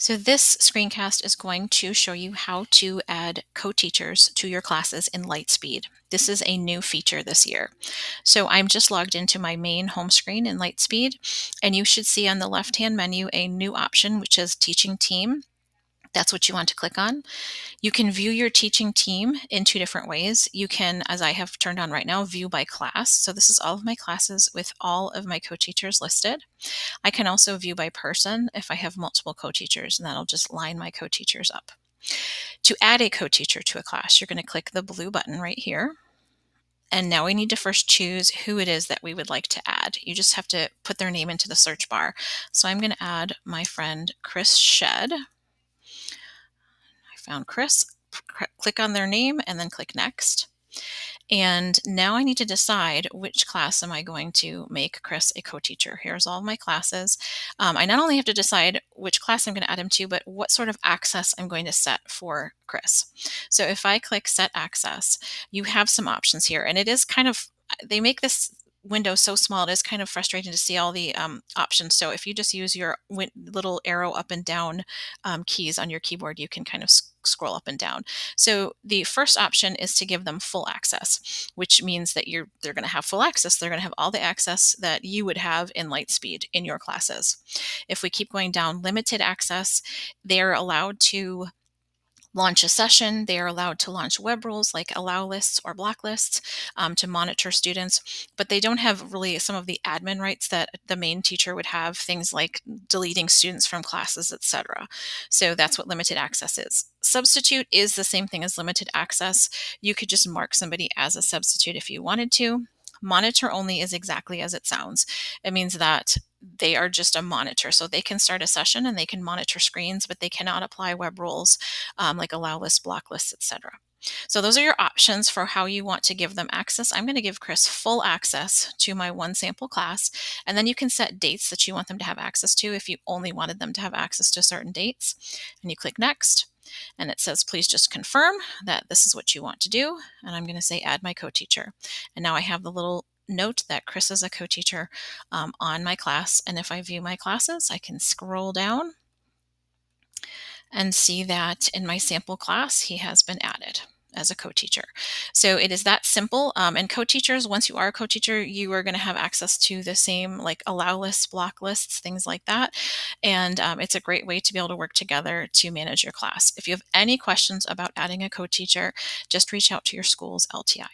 So this screencast is going to show you how to add co-teachers to your classes in Lightspeed. This is a new feature this year. So I'm just logged into my main home screen in Lightspeed, and you should see on the left-hand menu a new option, which is Teaching Team. That's what you want to click on. You can view your teaching team in two different ways. You can, as I have turned on right now, view by class. So this is all of my classes with all of my co-teachers listed. I can also view by person if I have multiple co-teachers, and that'll just line my co-teachers up. To add a co-teacher to a class, you're going to click the blue button right here. And now we need to first choose who it is that we would like to add. You just have to put their name into the search bar. So I'm going to add my friend Chris Shed. I found Chris. Click on their name and then click Next. And now I need to decide which class am I going to make Chris a co-teacher. Here's all of my classes. I not only have to decide which class I'm going to add him to, but what sort of access I'm going to set for Chris. So if I click Set Access, you have some options here. And it is kind of, they make this window so small, it is kind of frustrating to see all the options. So if you just use your little arrow up and down keys on your keyboard, you can kind of scroll up and down. So the first option is to give them full access, which means that they're going to have full access. They're going to have all the access that you would have in Lightspeed in your classes. If we keep going down, limited access, they're allowed to launch a session. They are allowed to launch web rules like allow lists or block lists to monitor students, but they don't have really some of the admin rights that the main teacher would have, things like deleting students from classes, etc. So that's what limited access is. Substitute is the same thing as limited access. You could just mark somebody as a substitute if you wanted to. Monitor only is exactly as it sounds. It means that they are just a monitor. So they can start a session and they can monitor screens, but they cannot apply web rules like allow lists, block lists, etc. So those are your options for how you want to give them access. I'm going to give Chris full access to my one sample class, and then you can set dates that you want them to have access to if you only wanted them to have access to certain dates. And you click Next, and it says, please just confirm that this is what you want to do. And I'm going to say add my co-teacher. And now I have the little note that Chris is a co-teacher on my class. And if I view my classes, I can scroll down and see that in my sample class, he has been added as a co-teacher. So it is that simple. And co-teachers, once you are a co-teacher, you are going to have access to the same like allow lists, block lists, things like that. And it's a great way to be able to work together to manage your class. If you have any questions about adding a co-teacher, just reach out to your school's LTI.